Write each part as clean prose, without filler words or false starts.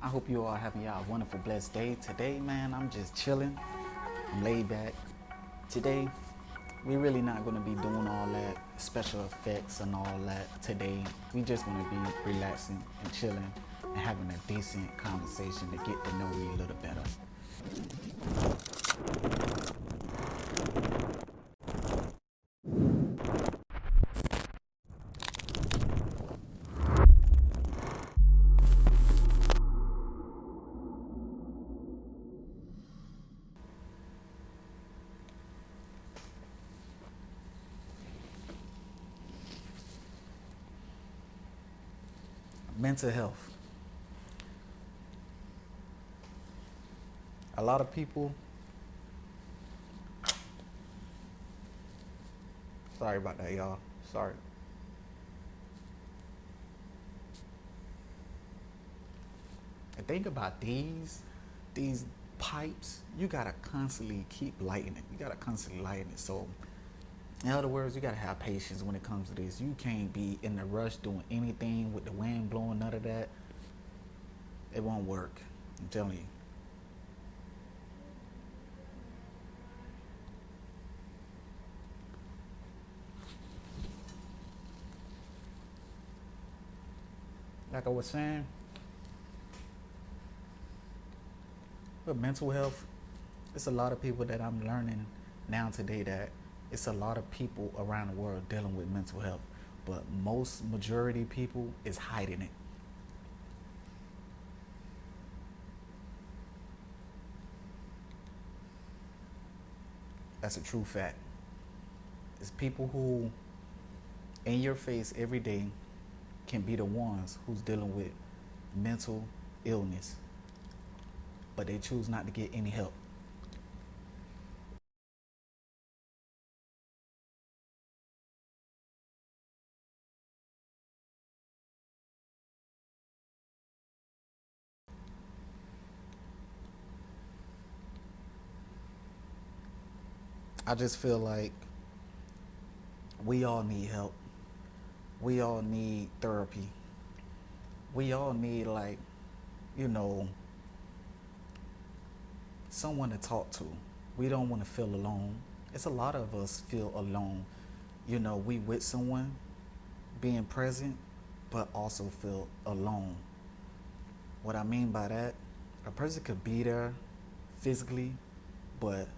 I hope you all having y'all a wonderful, blessed day. Today, man, I'm just chilling. I'm laid back. Today, we really not going to be doing all that special effects and all that today. We just want to be relaxing and chilling and having a decent conversation to get to know you a little better. Mental health. A lot of people, sorry about that, y'all. Sorry. And think about these pipes. You gotta constantly keep lighting it. You gotta constantly lighting it. So, in other words, you gotta have patience when it comes to this. You can't be in a rush doing anything with the wind blowing. None of that. It won't work. I'm telling you. Like I was saying, with mental health, it's a lot of people that I'm learning now today that it's a lot of people around the world dealing with mental health, but most majority people is hiding it. That's a true fact. It's people who in your face every day can be the ones who's dealing with mental illness, but they choose not to get any help. I just feel like we all need help. We all need therapy. We all need, like, you know, someone to talk to. We don't want to feel alone. It's a lot of us feel alone. You know, we with someone being present, but also feel alone. What I mean by that, a person could be there physically, but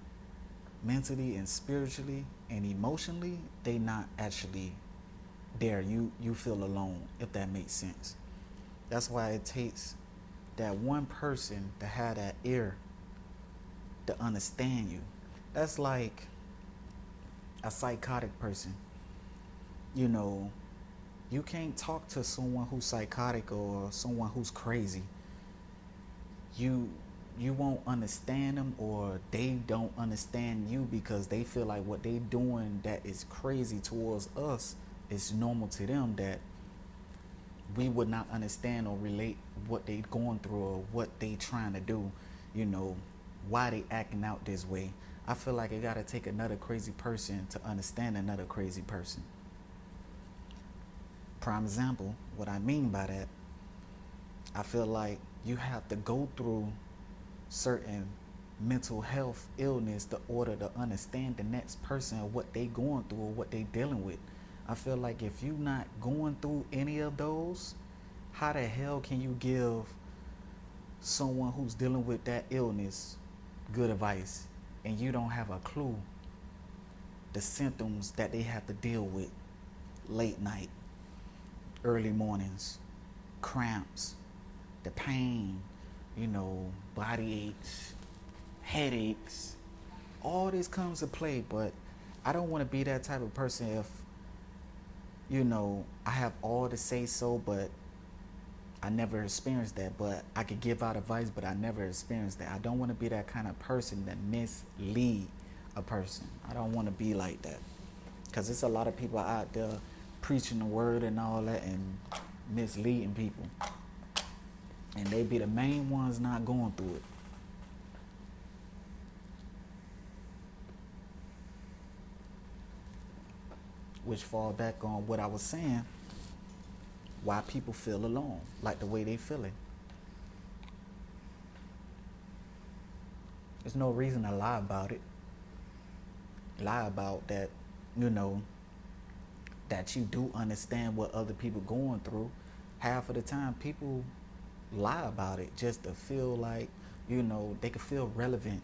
mentally and spiritually and emotionally, they not actually there. You feel alone, if that makes sense. That's why it takes that one person to have that ear to understand you. That's like a psychotic person. You know, you can't talk to someone who's psychotic or someone who's crazy. You you won't understand them, or they don't understand you, because they feel like what they doing that is crazy towards us is normal to them, that we would not understand or relate what they going through or what they trying to do, you know, why they acting out this way. I feel like it gotta take another crazy person to understand another crazy person. Prime example, what I mean by that, I feel like you have to go through certain mental health illness to order to understand the next person or what they going through or what they dealing with. I feel like if you not going through any of those, how the hell can you give someone who's dealing with that illness good advice, and you don't have a clue the symptoms that they have to deal with: late night, early mornings, cramps, the pain, you know, body aches, headaches. All this comes to play, but I don't want to be that type of person if, you know, I have all to say so, but I never experienced that. But I could give out advice, but I never experienced that. I don't want to be that kind of person that mislead a person. I don't want to be like that, because there's a lot of people out there preaching the word and all that and misleading people, and they be the main ones not going through it. Which fall back on what I was saying, why people feel alone, like the way they feeling. There's no reason to lie about it. Lie about that, you know, that you do understand what other people going through. Half of the time people lie about it just to feel like, you know, they can feel relevant,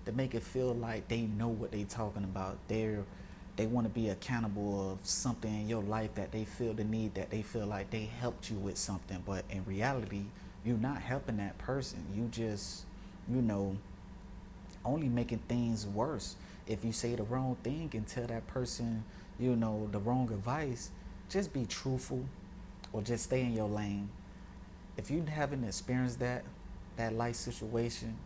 to make it feel like they know what they talking about. They want to be accountable of something in your life that they feel the need, that they feel like they helped you with something, but in reality you're not helping that person. You just, you know, only making things worse. If you say the wrong thing and tell that person, you know, the wrong advice, just be truthful or just stay in your lane. If you haven't experienced that life situation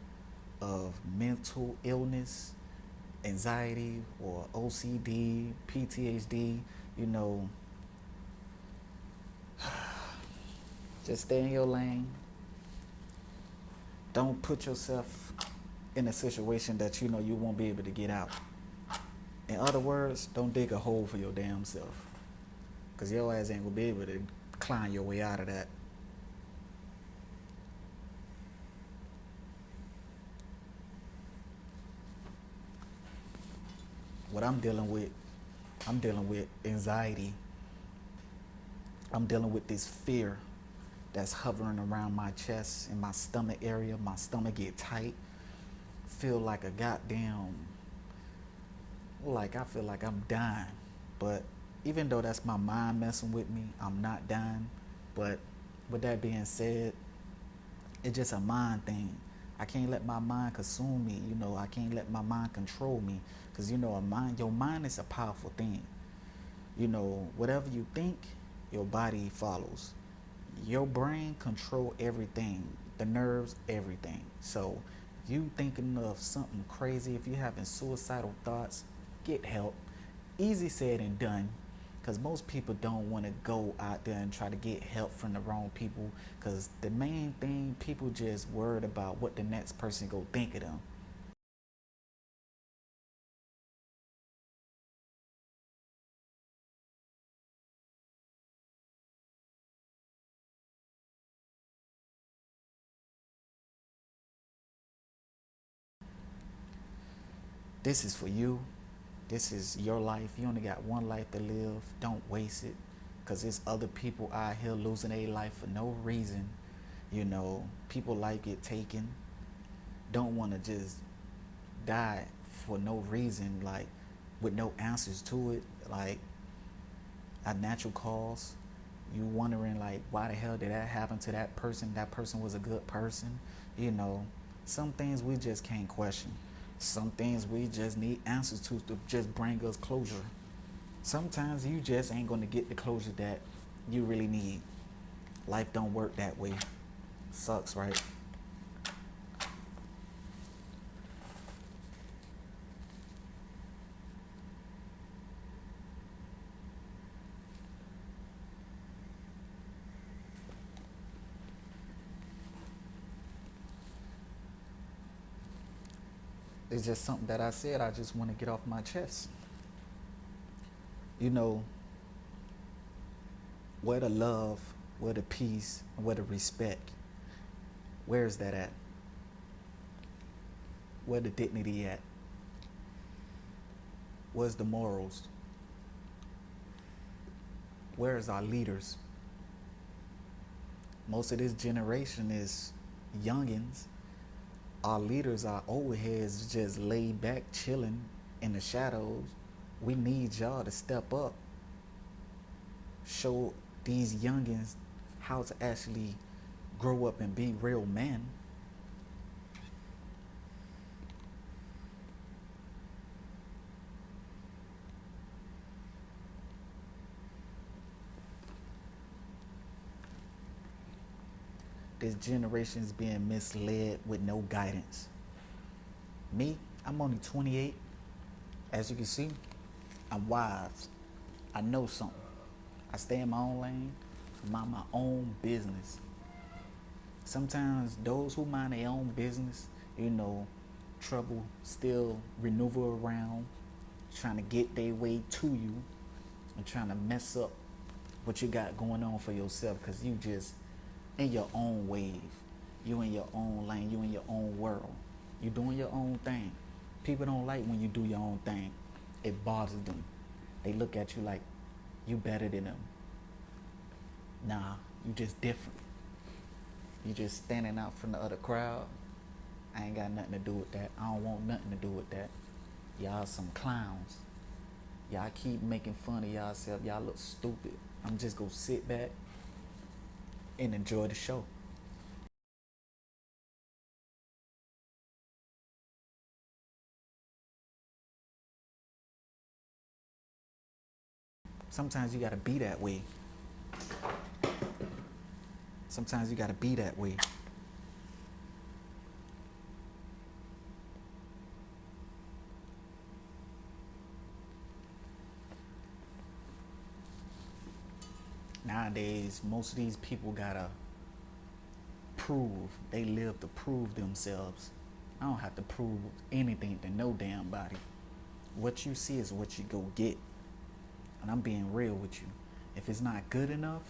of mental illness, anxiety, or OCD, PTSD, you know, just stay in your lane. Don't put yourself in a situation that you know you won't be able to get out. In other words, don't dig a hole for your damn self, because your ass ain't gonna be able to climb your way out of that. What I'm dealing with anxiety. I'm dealing with this fear that's hovering around my chest and my stomach area. My stomach get tight. Feel like a goddamn, like I feel like I'm dying. But even though that's my mind messing with me, I'm not dying. But with that being said, it's just a mind thing. I can't let my mind consume me. You know, I can't let my mind control me, because you know, your mind is a powerful thing. You know, whatever you think, your body follows. Your brain control everything, the nerves, everything. So if you thinking of something crazy, if you're having suicidal thoughts, get help. Easy said and done, because most people don't want to go out there and try to get help from the wrong people, because the main thing, people just worried about what the next person go think of them. This is for you. This is your life. You only got one life to live. Don't waste it, because there's other people out here losing their life for no reason. You know, people like it taken. Don't want to just die for no reason, like with no answers to it, like a natural cause. You wondering like, why the hell did that happen to that person? That person was a good person. You know, some things we just can't question. Some things we just need answers to just bring us closure. Sometimes you just ain't gonna get the closure that you really need. Life don't work that way. Sucks, right? It's just something that I said I just want to get off my chest. You know, where the love, where the peace, where the respect, where is that at? Where the dignity at? Where's the morals? Where's our leaders? Most of this generation is youngins. Our leaders are old heads, just laid back, chilling in the shadows. We need y'all to step up. Show these youngins how to actually grow up and be real men. This generation is being misled with no guidance. Me, I'm only 28. As you can see, I'm wise. I know something. I stay in my own lane, mind my own business. Sometimes those who mind their own business, you know, trouble still maneuver around, trying to get their way to you and trying to mess up what you got going on for yourself, because you just in your own wave. You in your own lane. You in your own world. You doing your own thing. People don't like when you do your own thing. It bothers them. They look at you like you better than them. Nah, you just different. You just standing out from the other crowd. I ain't got nothing to do with that. I don't want nothing to do with that. Y'all some clowns. Y'all keep making fun of y'allself. Y'all look stupid. I'm just gonna sit back and enjoy the show. Sometimes you gotta be that way. Sometimes you gotta be that way. Nowadays, most of these people gotta prove. They live to prove themselves. I don't have to prove anything to no damn body. What you see is what you go get. And I'm being real with you. If it's not good enough,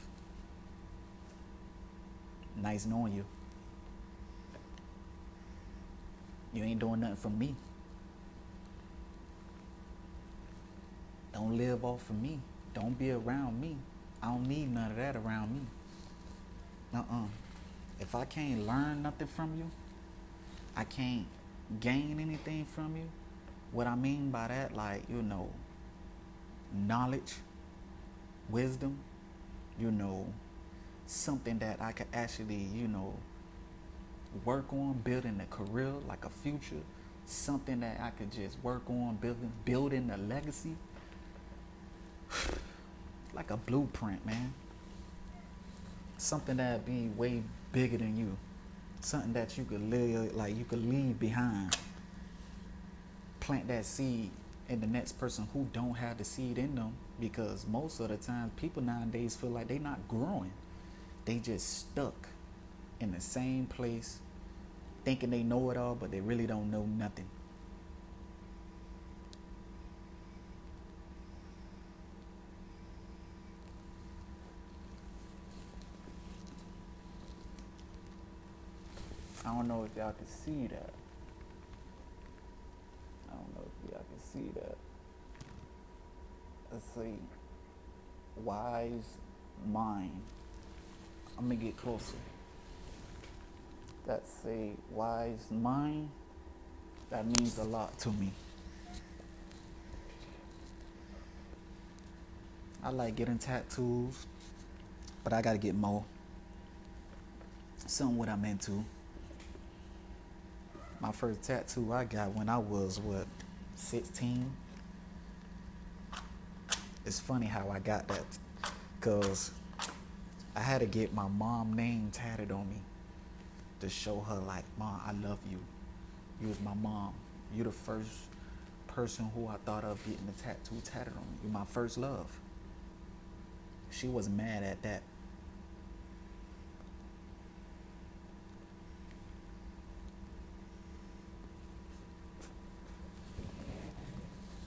nice knowing you. You ain't doing nothing for me. Don't live off of me. Don't be around me. I don't need none of that around me. If I can't learn nothing from you, I can't gain anything from you. What I mean by that, like, knowledge, wisdom, something that I could actually, work on, building a career, like a future, something that I could just work on, building a legacy, like a blueprint, man. Something that'd be way bigger than you. Something that you could leave behind. Plant that seed in the next person who don't have the seed in them, because most of the time people nowadays feel like they not growing. They just stuck in the same place, thinking they know it all, but they really don't know nothing. I don't know if y'all can see that. Let's see. Wise mind. I'm gonna get closer. That's a wise mind. That means a lot to me. I like getting tattoos, but I gotta get more. Something what I'm into. My first tattoo I got when I was 16. It's funny how I got that, cause I had to get my mom's name tatted on me to show her, like, Mom, I love you. You was my mom. You the first person who I thought of getting a tattoo tatted on me. You my first love. She was mad at that.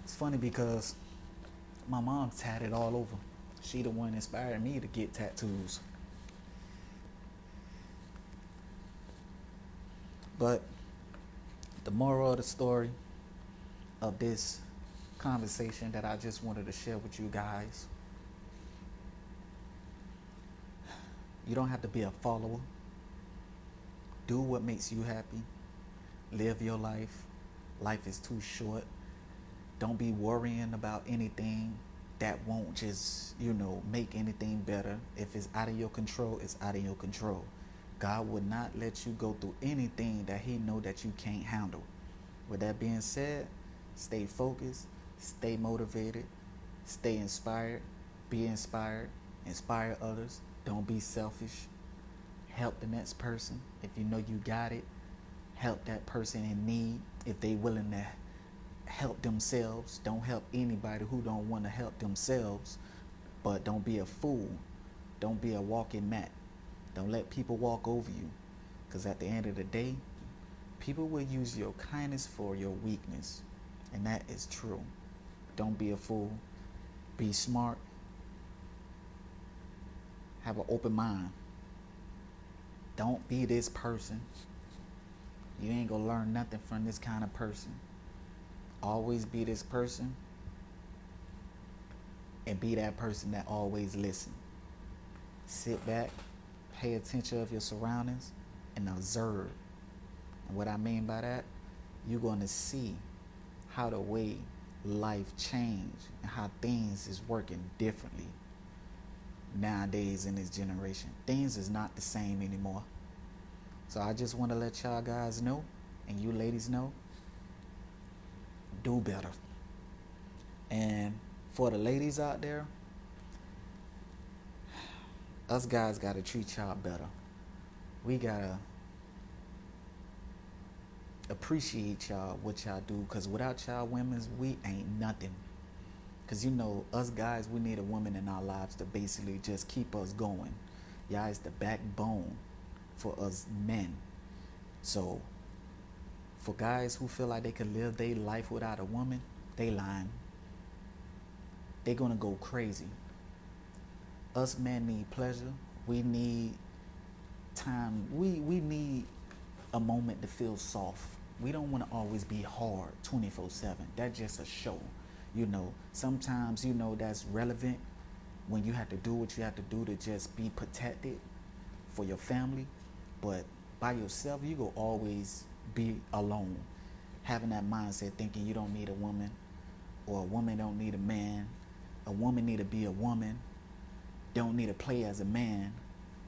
It's funny because my mom tatted all over. She the one inspired me to get tattoos. But the moral of the story of this conversation that I just wanted to share with you guys, you don't have to be a follower. Do what makes you happy. Live your life. Life is too short. Don't be worrying about anything that won't just, make anything better. If it's out of your control, it's out of your control. God would not let you go through anything that he know that you can't handle. With that being said, stay focused, stay motivated, stay inspired, be inspired, inspire others. Don't be selfish. Help the next person. If you know you got it, help that person in need. If they willing to help themselves, don't help anybody who don't want to help themselves. But don't be a fool. Don't be a walking mat. Don't let people walk over you, because at the end of the day, people will use your kindness for your weakness, and that is true. Don't be a fool. Be smart. Have an open mind. Don't be this person You ain't gonna learn nothing from this kind of person. Always be this person and be that person that always listen. Sit back, pay attention of your surroundings, and observe. And what I mean by that, you're gonna see how the way life change and how things is working differently nowadays in this generation. Things is not the same anymore. So I just want to let y'all guys know, and you ladies know, do better. And for the ladies out there, us guys got to treat y'all better. We got to appreciate y'all, what y'all do, because without y'all women, we ain't nothing. Because you know, us guys, we need a woman in our lives to basically just keep us going. Y'all is the backbone for us men. So for guys who feel like they could live their life without a woman, they lying. They gonna go crazy. Us men need pleasure. We need time. We need a moment to feel soft. We don't want to always be hard 24/7. That's just a show. You know, sometimes, you know, that's relevant when you have to do what you have to do to just be protected for your family. But by yourself, you go always be alone. Having that mindset thinking you don't need a woman, or a woman don't need a man. A woman need to be a woman. Don't need to play as a man.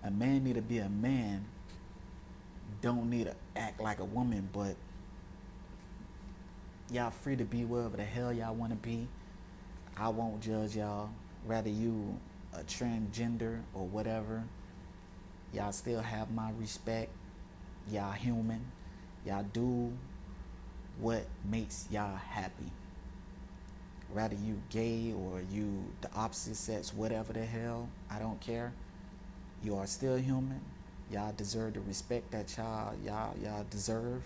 A man need to be a man. Don't need to act like a woman, but y'all free to be wherever the hell y'all want to be. I won't judge y'all. Rather you a transgender or whatever, y'all still have my respect. Y'all human. Y'all do what makes y'all happy. Rather you gay or you the opposite sex, whatever the hell, I don't care. You are still human. Y'all deserve the respect that y'all deserve.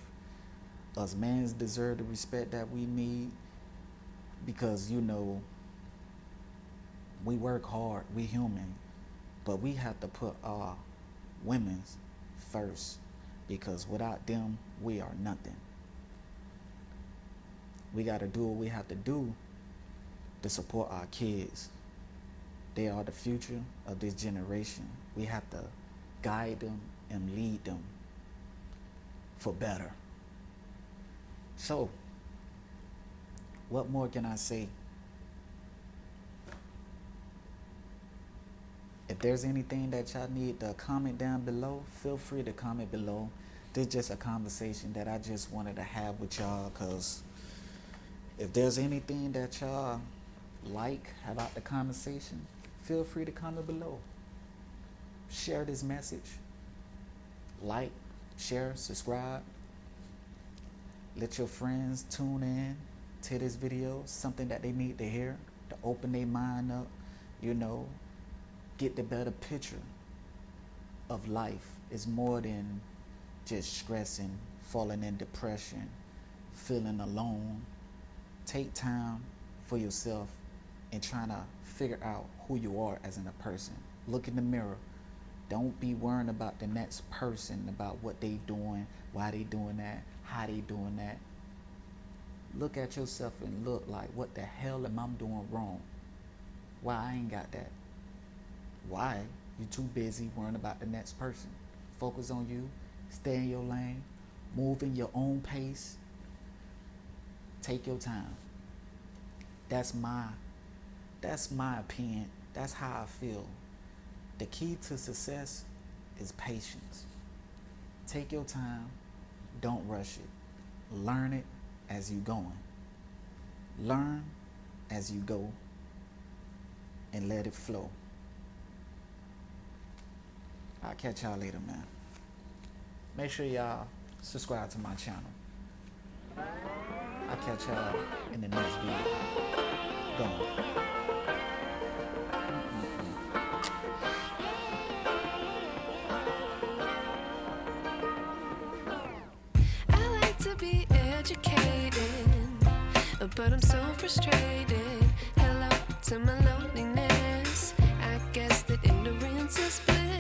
Us men deserve the respect that we need, because you know, we work hard, we human, but we have to put our women first, because without them we are nothing. We got to do what we have to do to support our kids. They are the future of this generation. We have to guide them and lead them for better. So, what more can I say? If there's anything that y'all need to comment down below, feel free to comment below. This is just a conversation that I just wanted to have with y'all, because if there's anything that y'all like about the conversation, feel free to comment below. Share this message. Like, share, subscribe. Let your friends tune in to this video, something that they need to hear to open their mind up, you know, get the better picture of life. It's more than just stressing, falling in depression, feeling alone. Take time for yourself and trying to figure out who you are as a person. Look in the mirror. Don't be worrying about the next person, about what they doing, why they doing that, how they doing that. Look at yourself and look like, what the hell am I doing wrong? Why I ain't got that? Why? You too busy worrying about the next person. Focus on you. Stay in your lane. Move in your own pace. Take your time. That's my opinion. That's how I feel. The key to success is patience. Take your time. Don't rush it. Learn it as you going. Learn as you go, and let it flow. I'll catch y'all later, man. Make sure y'all subscribe to my channel. I'll catch y'all in the next video. Go. Be educated, but I'm so frustrated. Hello to my loneliness. I guess that ignorance is bliss.